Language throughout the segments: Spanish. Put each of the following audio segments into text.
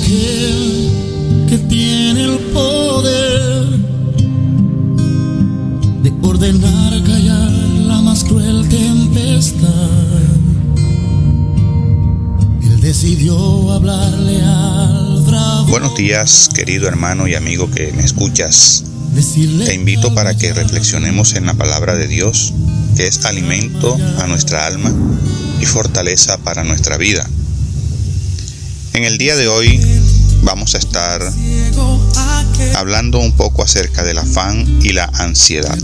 aquel que tiene el poder de ordenar callar la más cruel tempestad. Él decidió hablarle al dragón. Buenos días, querido hermano y amigo que me escuchas. Te invito para que reflexionemos en la palabra de Dios, que es alimento a nuestra alma y fortaleza para nuestra vida. En el día de hoy vamos a estar hablando un poco acerca del afán y la ansiedad.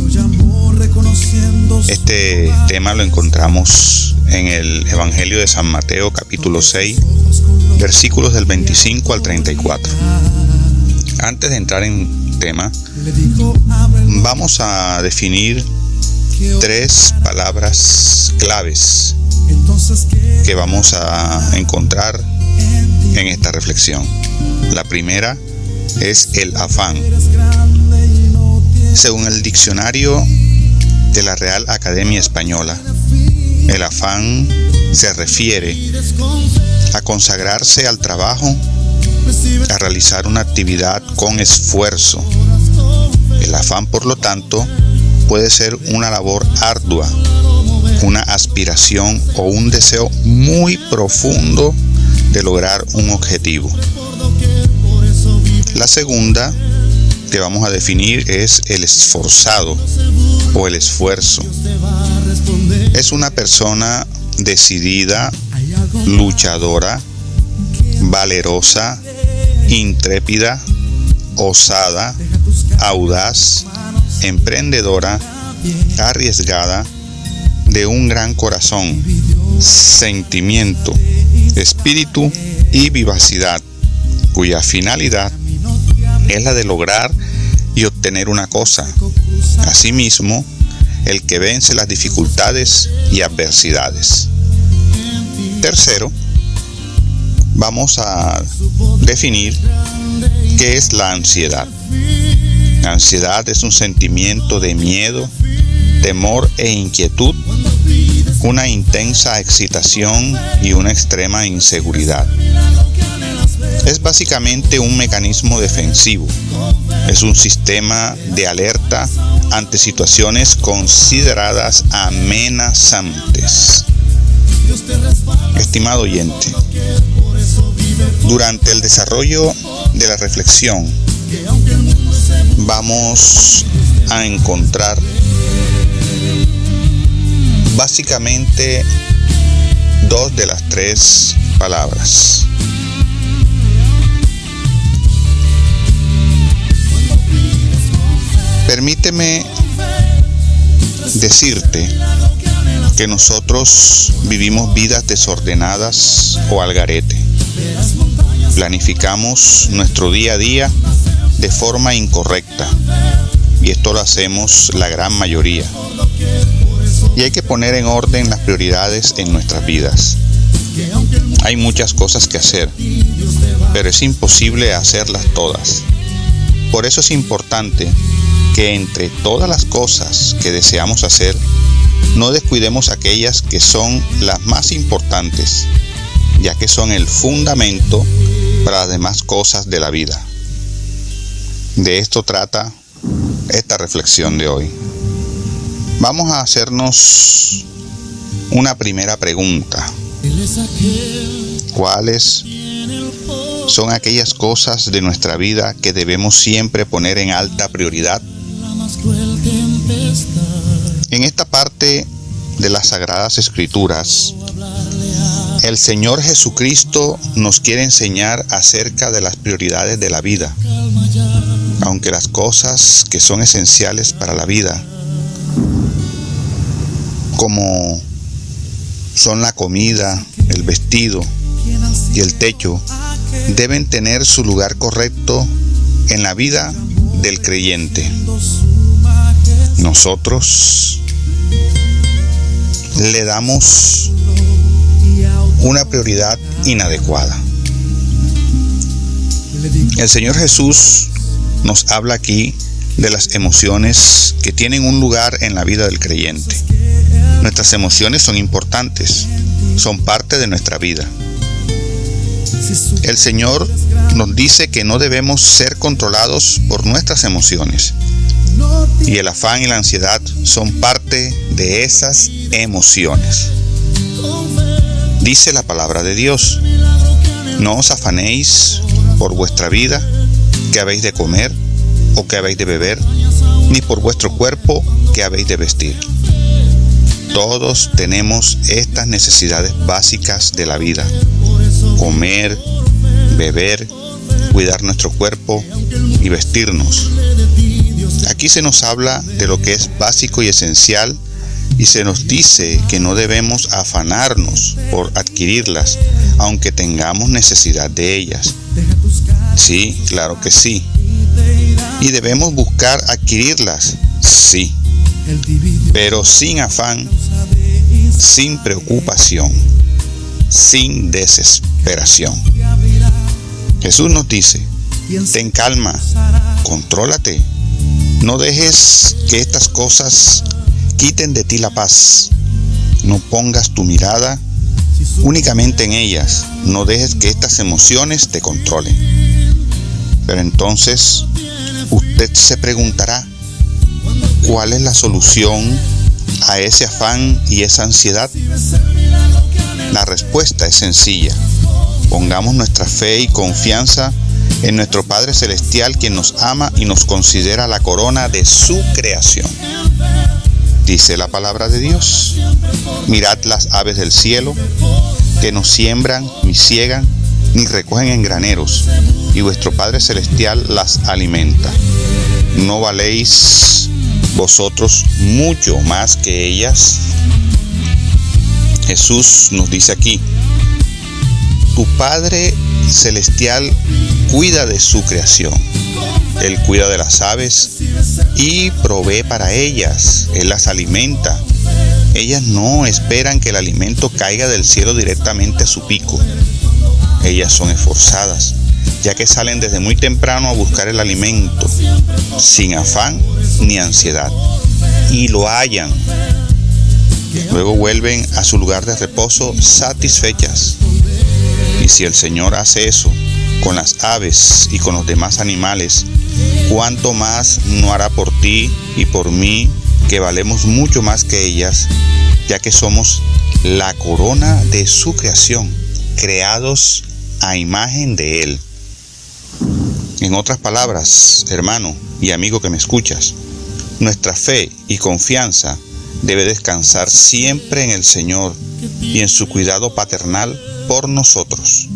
Este tema lo encontramos en el Evangelio de San Mateo, capítulo 6, versículos del 25 al 34. Antes de entrar en tema, vamos a definir 3 palabras claves que vamos a encontrar en esta reflexión. La primera es el afán. Según el diccionario de la Real Academia Española, el afán se refiere a consagrarse al trabajo, a realizar una actividad con esfuerzo. El afán, por lo tanto, puede ser una labor ardua, una aspiración o un deseo muy profundo de lograr un objetivo. La segunda que vamos a definir es el esforzado o el esfuerzo. Es una persona decidida, luchadora, valerosa, intrépida, osada, audaz, emprendedora, arriesgada, de un gran corazón, sentimiento, espíritu y vivacidad, cuya finalidad es la de lograr y obtener una cosa. Asimismo, el que vence las dificultades y adversidades. Tercero, vamos a definir qué es la ansiedad. La ansiedad es un sentimiento de miedo, temor e inquietud, una intensa excitación y una extrema inseguridad. Es básicamente un mecanismo defensivo. Es un sistema de alerta ante situaciones consideradas amenazantes. Estimado oyente, durante el desarrollo de la reflexión vamos a encontrar básicamente 2 de las 3 palabras. Permíteme decirte que nosotros vivimos vidas desordenadas o al garete. Planificamos nuestro día a día de forma incorrecta, y esto lo hacemos la gran mayoría. Y hay que poner en orden las prioridades en nuestras vidas. Hay muchas cosas que hacer, pero es imposible hacerlas todas. Por eso es importante que entre todas las cosas que deseamos hacer, no descuidemos aquellas que son las más importantes, ya que son el fundamento para las demás cosas de la vida. De esto trata esta reflexión de hoy. Vamos a hacernos una primera pregunta. ¿Cuáles son aquellas cosas de nuestra vida que debemos siempre poner en alta prioridad? En esta parte de las Sagradas Escrituras, el Señor Jesucristo nos quiere enseñar acerca de las prioridades de la vida. Aunque las cosas que son esenciales para la vida, como son la comida, el vestido y el techo, deben tener su lugar correcto en la vida del creyente. Nosotros le damos una prioridad inadecuada. El Señor Jesús nos habla aquí de las emociones que tienen un lugar en la vida del creyente. Nuestras emociones son importantes, son parte de nuestra vida. El Señor nos dice que no debemos ser controlados por nuestras emociones. Y el afán y la ansiedad son parte de esas emociones. Dice la palabra de Dios: no os afanéis por vuestra vida, que habéis de comer o que habéis de beber, ni por vuestro cuerpo, que habéis de vestir. Todos tenemos estas necesidades básicas de la vida: comer, beber, cuidar nuestro cuerpo y vestirnos. Aquí se nos habla de lo que es básico y esencial, y se nos dice que no debemos afanarnos por adquirirlas, aunque tengamos necesidad de ellas. Sí, claro que sí. Y debemos buscar adquirirlas, sí, pero sin afán, sin preocupación, sin desesperación. Jesús nos dice: ten calma, contrólate. No dejes que estas cosas quiten de ti la paz. No pongas tu mirada únicamente en ellas. No dejes que estas emociones te controlen. Pero entonces usted se preguntará: ¿cuál es la solución a ese afán y esa ansiedad? La respuesta es sencilla. Pongamos nuestra fe y confianza en nuestro Padre Celestial, quien nos ama y nos considera la corona de su creación. Dice la palabra de Dios: mirad las aves del cielo, que no siembran, ni siegan, ni recogen en graneros, y vuestro Padre Celestial las alimenta. ¿No valéis vosotros mucho más que ellas? Jesús nos dice aquí: tu Padre Celestial cuida de su creación. Él cuida de las aves y provee para ellas. Él las alimenta. Ellas no esperan que el alimento caiga del cielo directamente a su pico. Ellas son esforzadas, ya que salen desde muy temprano a buscar el alimento, sin afán ni ansiedad, y lo hallan. Luego vuelven a su lugar de reposo satisfechas. Y si el Señor hace eso con las aves y con los demás animales, ¿cuánto más no hará por ti y por mí, que valemos mucho más que ellas, ya que somos la corona de su creación, creados a imagen de Él? En otras palabras, hermano y amigo que me escuchas, nuestra fe y confianza debe descansar siempre en el Señor y en su cuidado paternal por nosotros.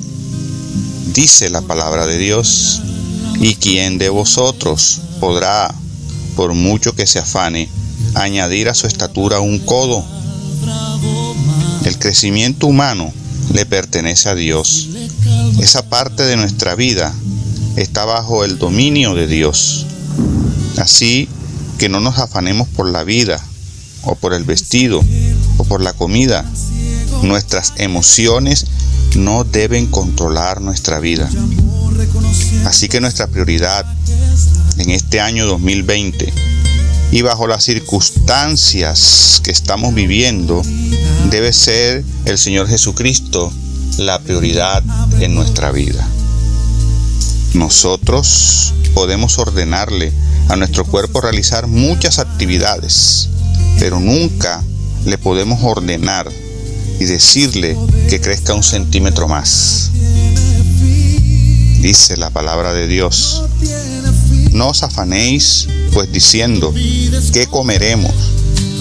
Dice la palabra de Dios: ¿y quién de vosotros podrá, por mucho que se afane, añadir a su estatura un codo? El crecimiento humano le pertenece a Dios. Esa parte de nuestra vida está bajo el dominio de Dios. Así que no nos afanemos por la vida, o por el vestido, o por la comida. Nuestras emociones no deben controlar nuestra vida. Así que nuestra prioridad en este año 2020 y bajo las circunstancias que estamos viviendo debe ser el Señor Jesucristo la prioridad en nuestra vida. Nosotros podemos ordenarle a nuestro cuerpo realizar muchas actividades, pero nunca le podemos ordenar y decirle que crezca 1 centímetro más. Dice la palabra de Dios: no os afanéis, pues diciendo, ¿qué comeremos?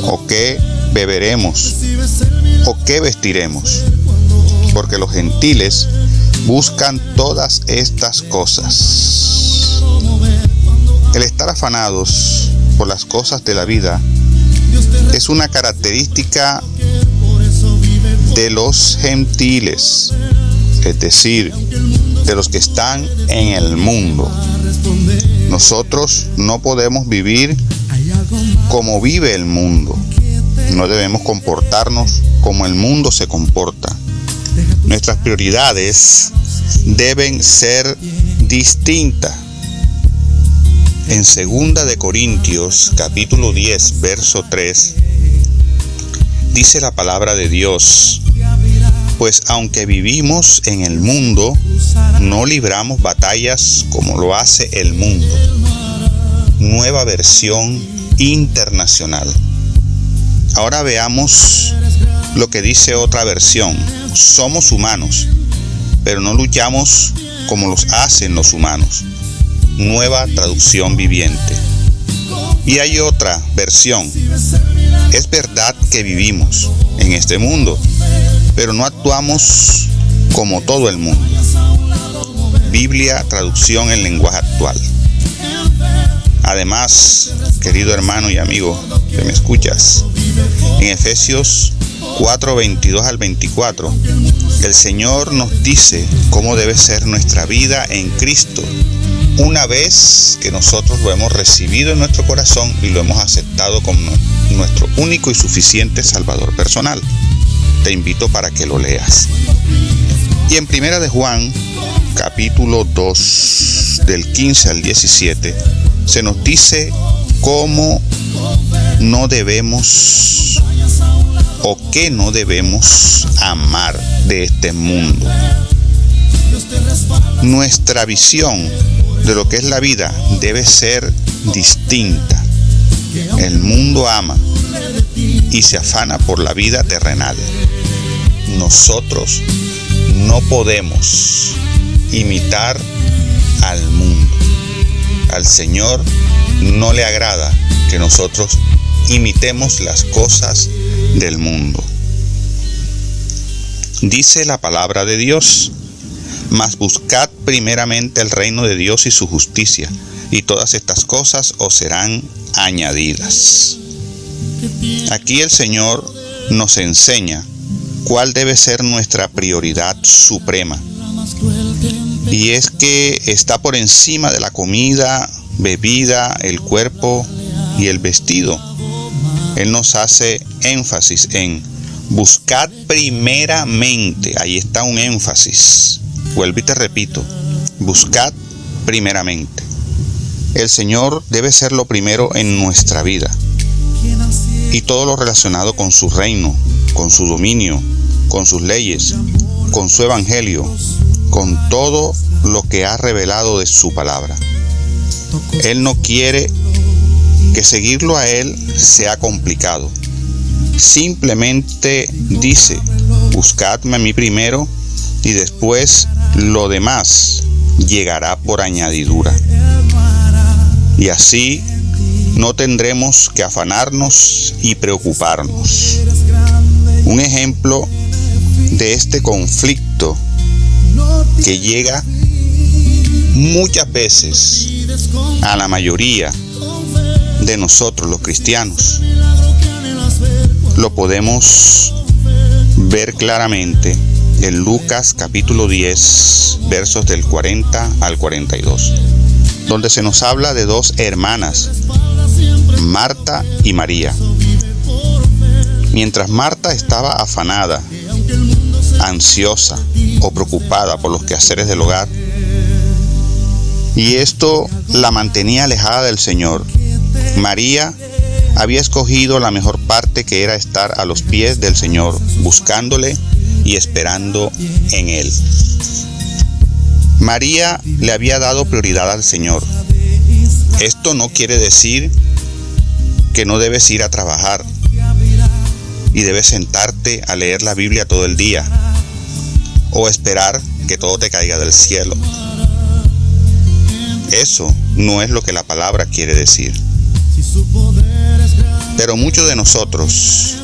¿O qué beberemos? ¿O qué vestiremos? Porque los gentiles buscan todas estas cosas. El estar afanados por las cosas de la vida es una característica de los gentiles, es decir, de los que están en el mundo. Nosotros no podemos vivir como vive el mundo. No debemos comportarnos como el mundo se comporta. Nuestras prioridades deben ser distintas. En 2 de Corintios, capítulo 10, verso 3, dice la palabra de Dios: Pues aunque vivimos en el mundo, no libramos batallas como lo hace el mundo. Nueva versión internacional. Ahora veamos lo que dice otra versión. Somos humanos, pero no luchamos como los hacen los humanos. Nueva traducción viviente. Y hay otra versión. Es verdad que vivimos en este mundo, pero no actuamos como todo el mundo. Biblia, traducción en lenguaje actual. Además, querido hermano y amigo que me escuchas, en Efesios 4, 22 al 24, el Señor nos dice cómo debe ser nuestra vida en Cristo, una vez que nosotros lo hemos recibido en nuestro corazón y lo hemos aceptado como nuestro único y suficiente Salvador personal. Te invito para que lo leas. Y en Primera de Juan, capítulo 2, del 15 al 17, se nos dice cómo no debemos o qué no debemos amar de este mundo. Nuestra visión de lo que es la vida debe ser distinta. El mundo ama y se afana por la vida terrenal. Nosotros no podemos imitar al mundo. Al Señor no le agrada que nosotros imitemos las cosas del mundo. Dice la palabra de Dios: mas buscad primeramente el reino de Dios y su justicia, y todas estas cosas os serán añadidas. Aquí el Señor nos enseña cuál debe ser nuestra prioridad suprema. Y es que está por encima de la comida, bebida, el cuerpo y el vestido. Él nos hace énfasis en buscad primeramente. Ahí está un énfasis. Vuelvo y te repito, buscad primeramente. El Señor debe ser lo primero en nuestra vida. Y todo lo relacionado con su reino, con su dominio, con sus leyes, con su evangelio, con todo lo que ha revelado de su palabra. Él no quiere que seguirlo a Él sea complicado. Simplemente dice: buscadme a mí primero y después lo demás llegará por añadidura. Y así no tendremos que afanarnos y preocuparnos. Un ejemplo de este conflicto que llega muchas veces a la mayoría de nosotros los cristianos, lo podemos ver claramente en Lucas capítulo 10, versos del 40 al 42, donde se nos habla de dos hermanas, Marta y María. Mientras Marta estaba afanada, ansiosa o preocupada por los quehaceres del hogar, y esto la mantenía alejada del Señor, María había escogido la mejor parte, que era estar a los pies del Señor, buscándole y esperando en Él. María le había dado prioridad al Señor. Esto no quiere decir que no debes ir a trabajar y debes sentarte a leer la Biblia todo el día o esperar que todo te caiga del cielo. Eso no es lo que la palabra quiere decir. Pero muchos de nosotros,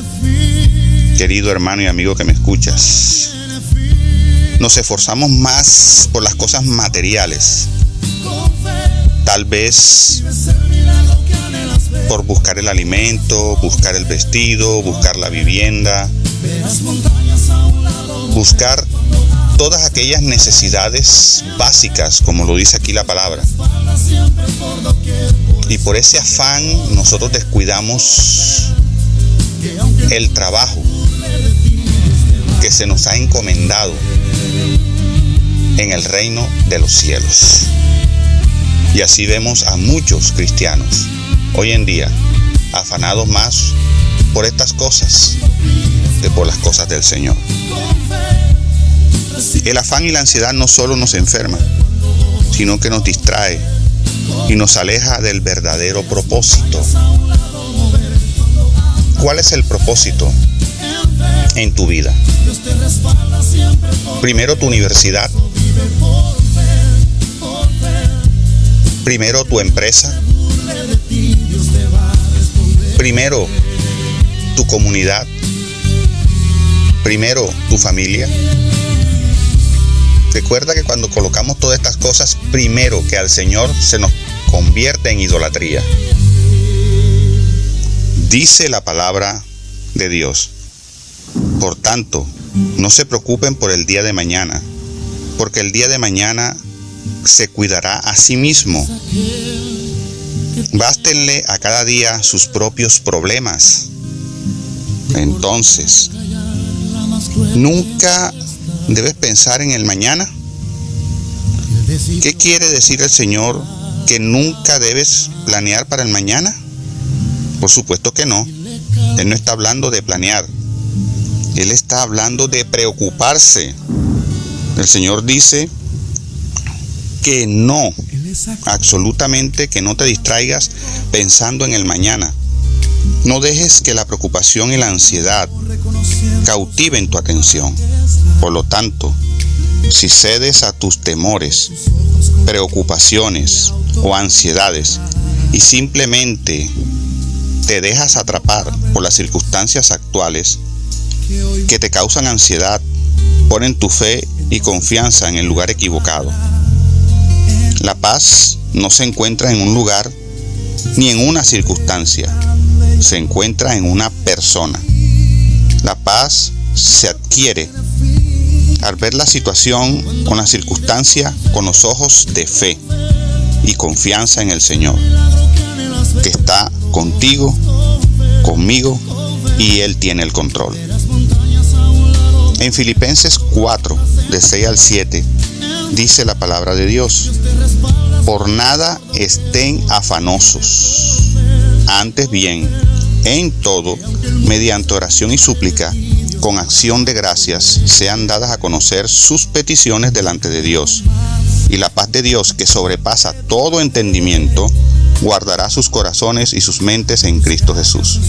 querido hermano y amigo que me escuchas, nos esforzamos más por las cosas materiales, tal vez por buscar el alimento, buscar el vestido, buscar la vivienda, buscar todas aquellas necesidades básicas, como lo dice aquí la palabra. Y por ese afán nosotros descuidamos el trabajo que se nos ha encomendado en el reino de los cielos. Y así vemos a muchos cristianos hoy en día afanados más por estas cosas que por las cosas del Señor. El afán y la ansiedad no solo nos enferman, sino que nos distrae y nos aleja del verdadero propósito. ¿Cuál es el propósito en tu vida? Primero tu universidad, primero tu empresa, primero tu comunidad, primero tu familia. Recuerda que cuando colocamos todas estas cosas primero que al Señor, se nos convierte en idolatría. Dice la palabra de Dios: por tanto, no se preocupen por el día de mañana, porque el día de mañana se cuidará a sí mismo. Bástenle a cada día sus propios problemas. Entonces, nunca debes pensar en el mañana. ¿Qué quiere decir el Señor? ¿Que nunca debes planear para el mañana? Por supuesto que no. Él no está hablando de planear. Él está hablando de preocuparse. El Señor dice que no, absolutamente que no te distraigas pensando en el mañana. No dejes que la preocupación y la ansiedad cautiven tu atención. Por lo tanto, si cedes a tus temores, preocupaciones o ansiedades y simplemente te dejas atrapar por las circunstancias actuales que te causan ansiedad, ponen tu fe y confianza en el lugar equivocado. La paz no se encuentra en un lugar ni en una circunstancia, se encuentra en una persona. La paz se adquiere al ver la situación con la circunstancia con los ojos de fe y confianza en el Señor, que está contigo, conmigo, y Él tiene el control. En Filipenses 4, de 6 al 7, dice la palabra de Dios: por nada estén afanosos, antes bien, en todo, mediante oración y súplica, con acción de gracias, sean dadas a conocer sus peticiones delante de Dios. Y la paz de Dios, que sobrepasa todo entendimiento, guardará sus corazones y sus mentes en Cristo Jesús.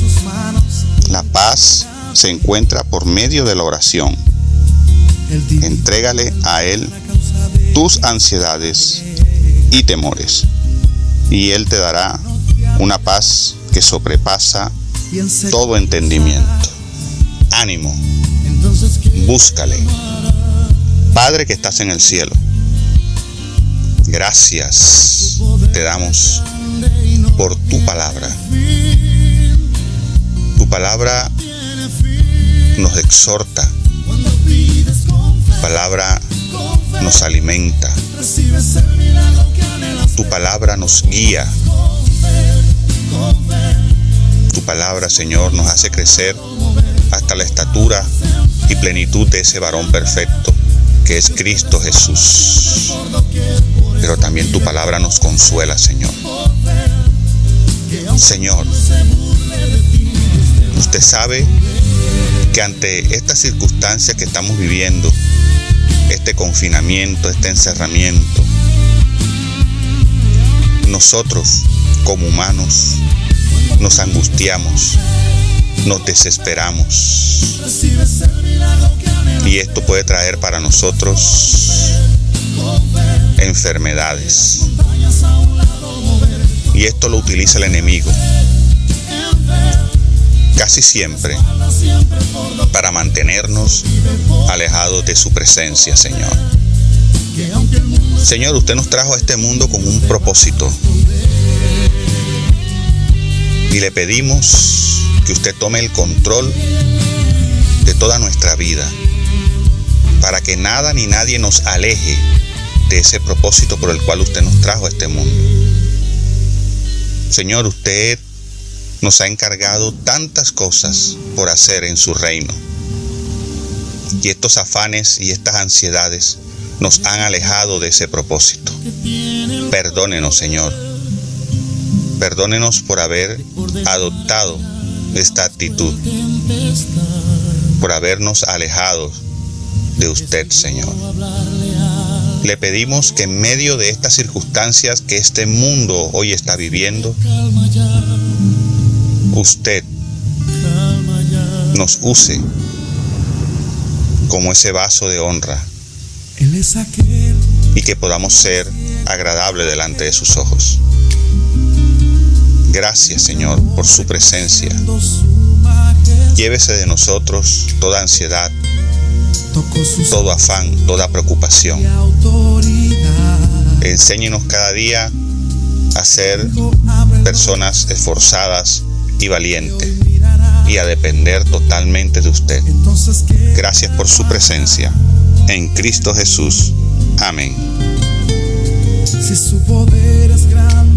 La paz se encuentra por medio de la oración. Entrégale a Él tus ansiedades y temores, y Él te dará una paz que sobrepasa todo entendimiento. Ánimo, búscale. Padre que estás en el cielo, gracias te damos por tu palabra. Tu palabra nos exhorta, tu palabra nos alimenta, tu palabra nos guía. Tu palabra, Señor, nos hace crecer hasta la estatura y plenitud de ese varón perfecto que es Cristo Jesús. Pero también tu palabra nos consuela, Señor. Señor, usted sabe que ante esta circunstancia que estamos viviendo, este confinamiento, este encerramiento, nosotros como humanos nos angustiamos, nos desesperamos, y esto puede traer para nosotros enfermedades, y esto lo utiliza el enemigo casi siempre para mantenernos alejados de su presencia, Señor. Señor, usted nos trajo a este mundo con un propósito, y le pedimos que usted tome el control de toda nuestra vida, para que nada ni nadie nos aleje de ese propósito por el cual usted nos trajo a este mundo. Señor, usted nos ha encargado tantas cosas por hacer en su reino, y estos afanes y estas ansiedades nos han alejado de ese propósito. Perdónenos, Señor. Perdónenos por haber adoptado esta actitud, por habernos alejado de usted, Señor. Le pedimos que en medio de estas circunstancias que este mundo hoy está viviendo, usted nos use como ese vaso de honra y que podamos ser agradables delante de sus ojos. Gracias, Señor, por su presencia. Llévese de nosotros toda ansiedad, todo afán, toda preocupación. Enséñenos cada día a ser personas esforzadas y valientes y a depender totalmente de usted. Gracias por su presencia. En Cristo Jesús. Amén. Si su poder es grande.